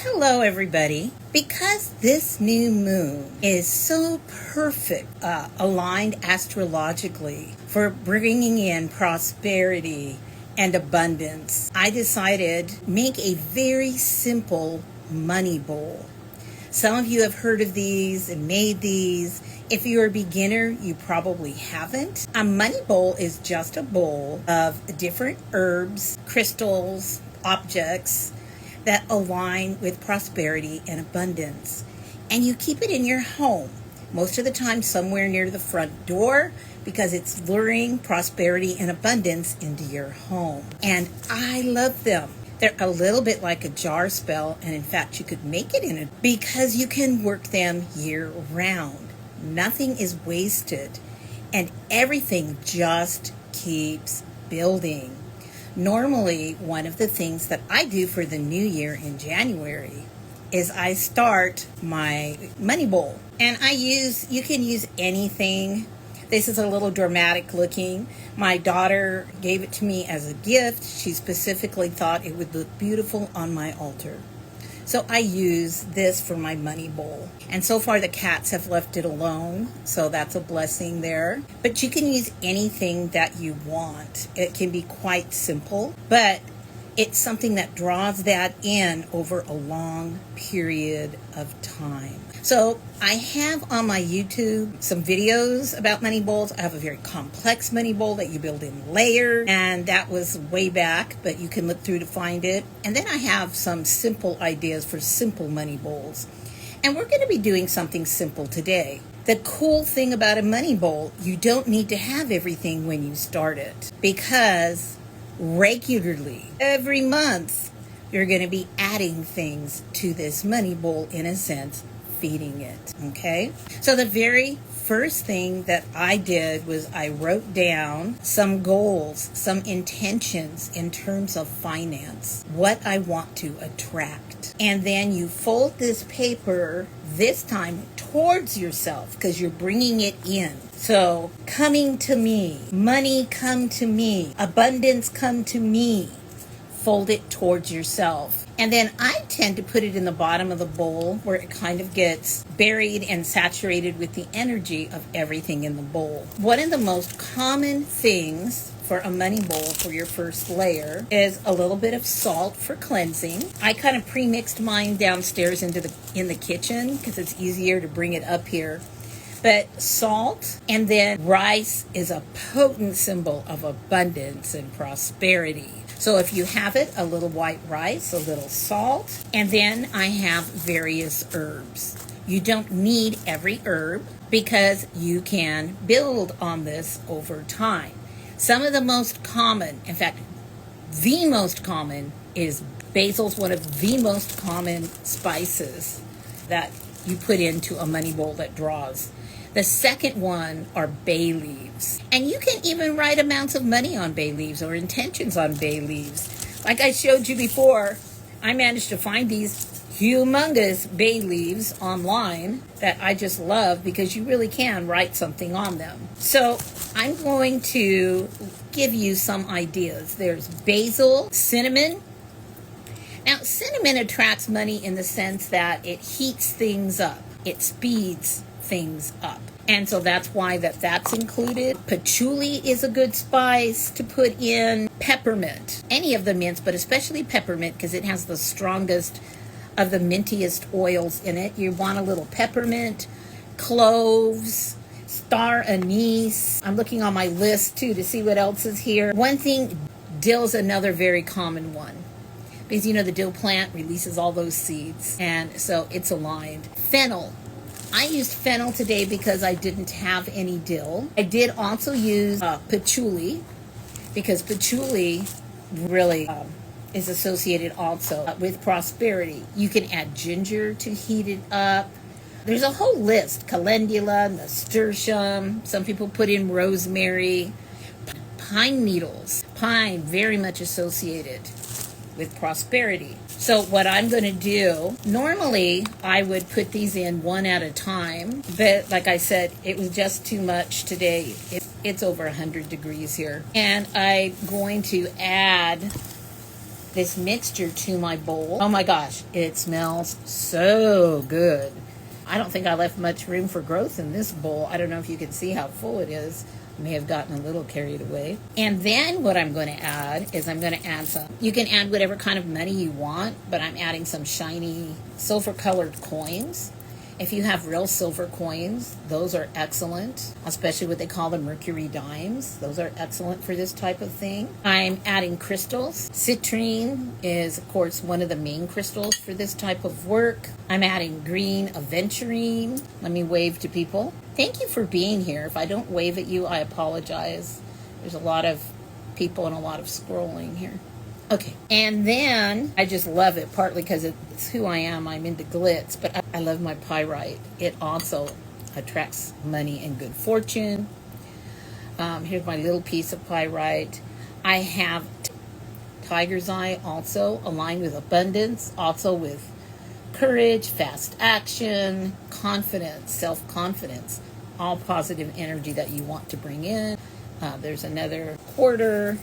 Hello, everybody. Because this new moon is so perfect, aligned astrologically for bringing in prosperity and abundance, I decided make a very simple money bowl. Some of you have heard of these and made these. If you're a beginner, you probably haven't. A money bowl is just a bowl of different herbs, crystals, objects that align with prosperity and abundance. And you keep it in your home, most of the time somewhere near the front door, because it's luring prosperity and abundance into your home. And I love them. They're a little bit like a jar spell, and in fact you could make it in it because you can work them year round. Nothing is wasted, and everything just keeps building. Normally, one of the things that I do for the new year in January is I start my money bowl. And you can use anything. This is a little dramatic looking. My daughter gave it to me as a gift. She specifically thought it would look beautiful on my altar. So I use this for my money bowl. And so far the cats have left it alone, so that's a blessing there. But you can use anything that you want. It can be quite simple, but it's something that draws that in over a long period of time. So I have on my YouTube some videos about money bowls. I have a very complex money bowl that you build in layers, and that was way back, but you can look through to find it. And then I have some simple ideas for simple money bowls. And we're going to be doing something simple today. The cool thing about a money bowl, you don't need to have everything when you start it, because regularly, every month, you're going to be adding things to this money bowl, in a sense, feeding it. Okay? So the very first thing that I did was I wrote down some goals, some intentions in terms of finance, what I want to attract. And then you fold this paper, this time towards yourself, because you're bringing it in. So, coming to me, money come to me, abundance come to me. Fold it towards yourself. And then I tend to put it in the bottom of the bowl where it kind of gets buried and saturated with the energy of everything in the bowl. One of the most common things for a money bowl for your first layer is a little bit of salt for cleansing. I kind of pre-mixed mine downstairs in the kitchen because it's easier to bring it up here. But salt, and then rice is a potent symbol of abundance and prosperity. So if you have it, a little white rice, a little salt, and then I have various herbs. You don't need every herb because you can build on this over time. Some of the most common, in fact, the most common is basil's one of the most common spices that you put into a money bowl that draws. The second one are bay leaves. And you can even write amounts of money on bay leaves or intentions on bay leaves. Like I showed you before, I managed to find these humongous bay leaves online that I just love because you really can write something on them. So I'm going to give you some ideas. There's basil, cinnamon. Now, cinnamon attracts money in the sense that it heats things up. It speeds things up. And so that's why that's included. Patchouli is a good spice to put in. Peppermint. Any of the mints, but especially peppermint because it has the strongest of the mintiest oils in it. You want a little peppermint, cloves, star anise. I'm looking on my list too to see what else is here. One thing, dill's another very common one. Because the dill plant releases all those seeds. And so it's aligned. Fennel. I used fennel today because I didn't have any dill. I did also use patchouli because patchouli really is associated also with prosperity. You can add ginger to heat it up. There's a whole list. Calendula, nasturtium. Some people put in rosemary. Pine needles. Pine, very much associated with prosperity. So what I'm going to do, normally I would put these in one at a time, but like I said, it was just too much today. It's over 100 degrees here. And I'm going to add this mixture to my bowl. Oh my gosh, it smells so good. I don't think I left much room for growth in this bowl. I don't know if you can see how full it is. I may have gotten a little carried away. And then what I'm going to add is I'm going to add some, you can add whatever kind of money you want, but I'm adding some shiny silver colored coins. If you have real silver coins, those are excellent, especially what they call the mercury dimes. Those are excellent for this type of thing. I'm adding crystals. Citrine is, of course, one of the main crystals for this type of work. I'm adding green aventurine. Let me wave to people. Thank you for being here. If I don't wave at you, I apologize. There's a lot of people and a lot of scrolling here. Okay, and then I just love it, partly because it's who I am. I'm into glitz, but I love my pyrite. It also attracts money and good fortune. Here's my little piece of pyrite. I have tiger's eye, also aligned with abundance, also with courage, fast action, confidence, self-confidence, all positive energy that you want to bring in. There's another quarter.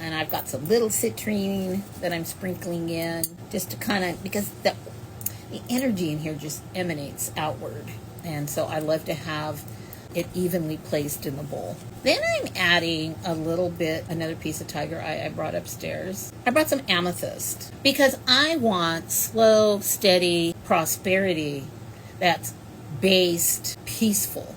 And I've got some little citrine that I'm sprinkling in just to kind of, because the energy in here just emanates outward. And so I love to have it evenly placed in the bowl. Then I'm adding a little bit, another piece of tiger eye I brought upstairs. I brought some amethyst because I want slow, steady prosperity that's based, peaceful,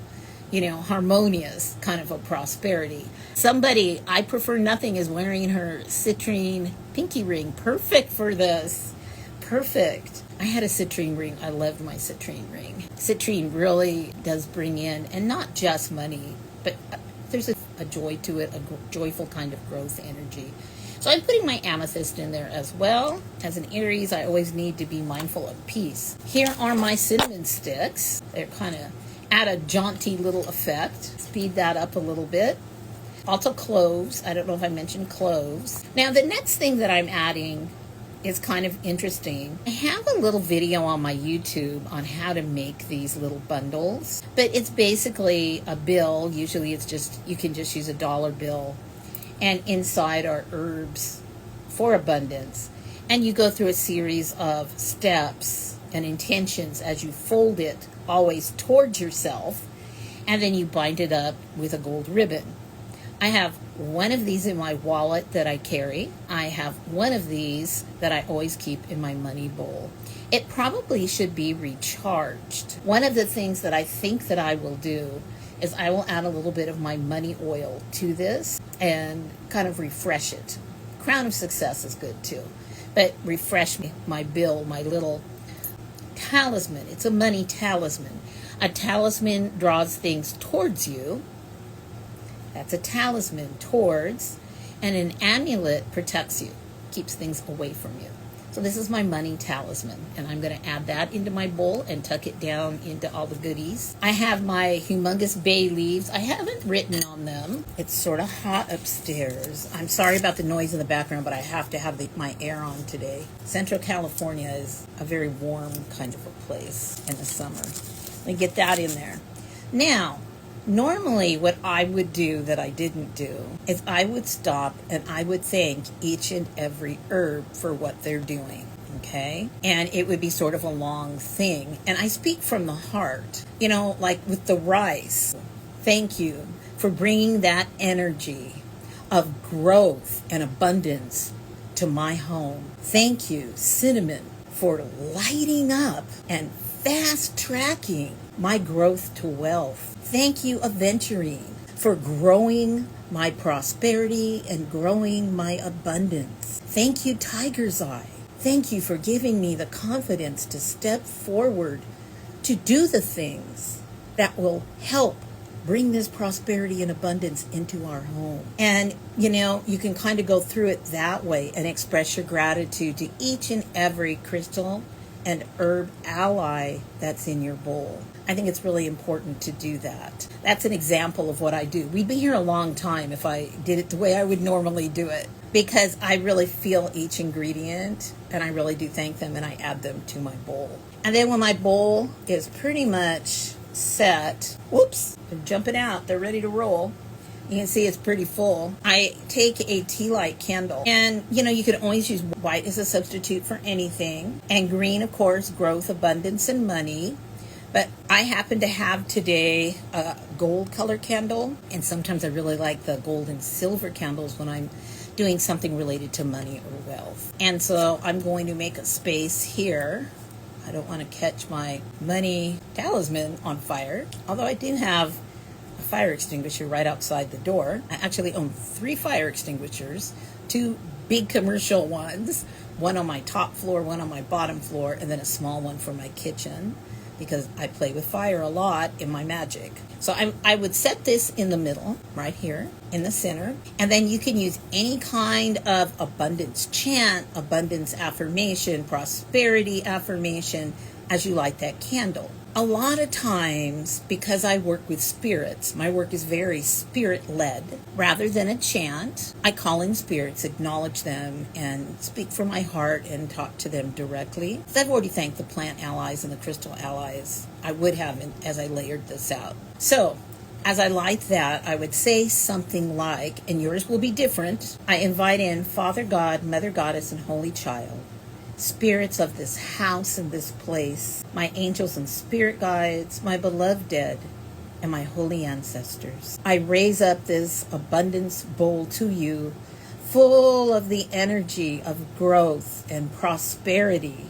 harmonious kind of a prosperity. Somebody, I prefer nothing, is wearing her citrine pinky ring. Perfect for this. Perfect. I had a citrine ring. I loved my citrine ring. Citrine really does bring in, and not just money, but there's a joy to it, a joyful kind of growth energy. So I'm putting my amethyst in there as well. As an Aries, I always need to be mindful of peace. Here are my cinnamon sticks. They're kind of add a jaunty little effect. Speed that up a little bit. Also cloves. I don't know if I mentioned cloves. Now the next thing that I'm adding is kind of interesting. I have a little video on my YouTube on how to make these little bundles, but it's basically a bill. Usually it's just, you can just use a dollar bill, and inside are herbs for abundance. And you go through a series of steps and intentions as you fold it always towards yourself, and then you bind it up with a gold ribbon. I have one of these in my wallet that I carry. I have one of these that I always keep in my money bowl. It probably should be recharged. One of the things that I think that I will do is I will add a little bit of my money oil to this and kind of refresh it. Crown of Success is good too, but refresh my bill, my little talisman. It's a money talisman. A talisman draws things towards you. That's a talisman, towards, and an amulet protects you, keeps things away from you. So this is my money talisman, and I'm going to add that into my bowl and tuck it down into all the goodies. I have my humongous bay leaves. I haven't written on them. It's sort of hot upstairs. I'm sorry about the noise in the background, but I have to have my air on today. Central California is a very warm kind of a place in the summer. Let me get that in there. Now, normally what I would do that I didn't do is I would stop and I would thank each and every herb for what they're doing, okay? And it would be sort of a long thing. And I speak from the heart, like with the rice. Thank you for bringing that energy of growth and abundance to my home. Thank you, cinnamon, for lighting up and fast tracking my growth to wealth. Thank you, aventurine, for growing my prosperity and growing my abundance. Thank you, tiger's eye. Thank you for giving me the confidence to step forward to do the things that will help bring this prosperity and abundance into our home. And, you can kind of go through it that way and express your gratitude to each and every crystal and herb ally that's in your bowl. I think it's really important to do that. That's an example of what I do. We'd be here a long time if I did it the way I would normally do it, because I really feel each ingredient and I really do thank them, and I add them to my bowl. And then when my bowl is pretty much set, whoops, they're jumping out, they're ready to roll. You can see it's pretty full. I take a tea light candle, and you can always use white as a substitute for anything, and green, of course, growth, abundance, and money. But I happen to have today a gold color candle, and sometimes I really like the gold and silver candles when I'm doing something related to money or wealth. And so I'm going to make a space here. I don't want to catch my money talisman on fire, although I do have a fire extinguisher right outside the door. I actually own 3 fire extinguishers, 2 big commercial ones, one on my top floor, one on my bottom floor, and then a small one for my kitchen, because I play with fire a lot in my magic. So I would set this in the middle, right here, in the center, and then you can use any kind of abundance chant, abundance affirmation, prosperity affirmation, as you light that candle. A lot of times, because I work with spirits, my work is very spirit-led. Rather than a chant, I call in spirits, acknowledge them, and speak from my heart and talk to them directly. I've already thanked the plant allies and the crystal allies. I would have as I layered this out. So, as I light that, I would say something like, and yours will be different, I invite in Father God, Mother Goddess, and Holy Child, spirits of this house and this place, my angels and spirit guides, my beloved dead, and my holy ancestors. I raise up this abundance bowl to you, full of the energy of growth and prosperity,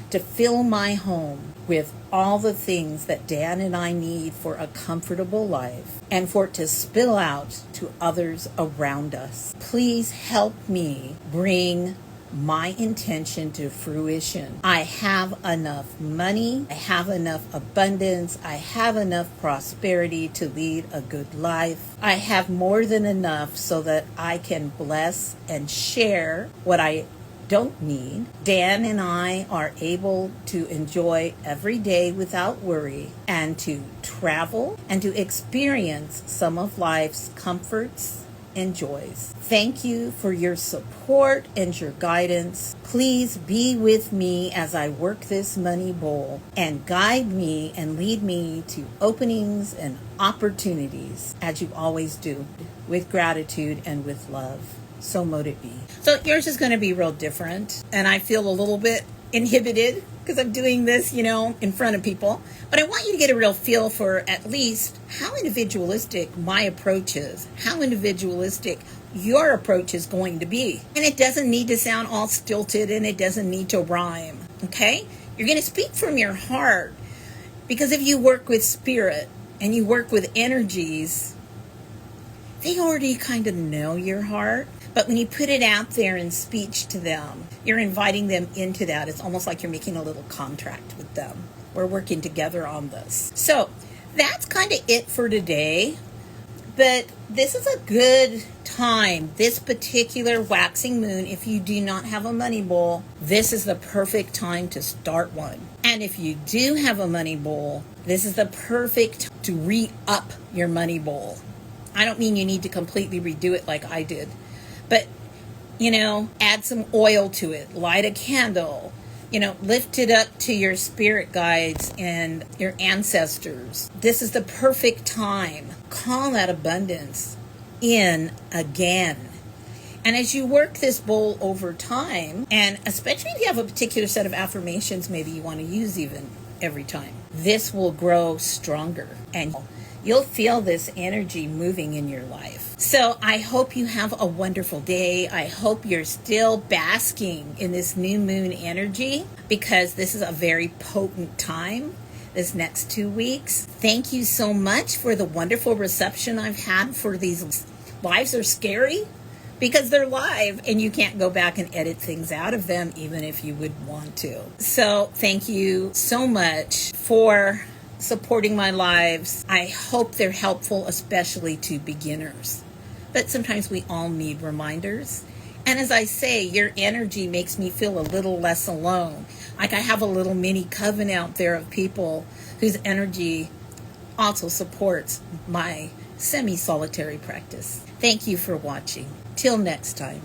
to fill my home with all the things that Dan and I need for a comfortable life, and for it to spill out to others around us. Please help me bring my intention to fruition. I have enough money, I have enough abundance, I have enough prosperity to lead a good life. I have more than enough so that I can bless and share what I don't need. Dan and I are able to enjoy every day without worry, and to travel and to experience some of life's comforts and joys. Thank you for your support and your guidance. Please be with me as I work this money bowl, and guide me and lead me to openings and opportunities, as you always do, with gratitude and with love. So mote it be. So yours is going to be real different, and I feel a little bit inhibited because I'm doing this, in front of people. But I want you to get a real feel for at least how individualistic my approach is, how individualistic your approach is going to be. And it doesn't need to sound all stilted, and it doesn't need to rhyme, okay? You're going to speak from your heart, because if you work with spirit and you work with energies, they already kind of know your heart. But when you put it out there in speech to them, you're inviting them into that. It's almost like you're making a little contract with them. We're working together on this. So that's kind of it for today. But this is a good time, this particular waxing moon. If you do not have a money bowl, this is the perfect time to start one. And if you do have a money bowl, this is the perfect to re-up your money bowl. I don't mean you need to completely redo it like I did. But, add some oil to it, light a candle, lift it up to your spirit guides and your ancestors. This is the perfect time. Call that abundance in again. And as you work this bowl over time, and especially if you have a particular set of affirmations maybe you want to use even every time, this will grow stronger, and you'll feel this energy moving in your life. So I hope you have a wonderful day. I hope you're still basking in this new moon energy, because this is a very potent time, this next 2 weeks. Thank you so much for the wonderful reception I've had for these. Lives are scary because they're live, and you can't go back and edit things out of them, even if you would want to. So thank you so much for supporting my lives. I hope they're helpful, especially to beginners. But sometimes we all need reminders. And as I say, your energy makes me feel a little less alone. Like I have a little mini coven out there of people whose energy also supports my semi-solitary practice. Thank you for watching. Till next time.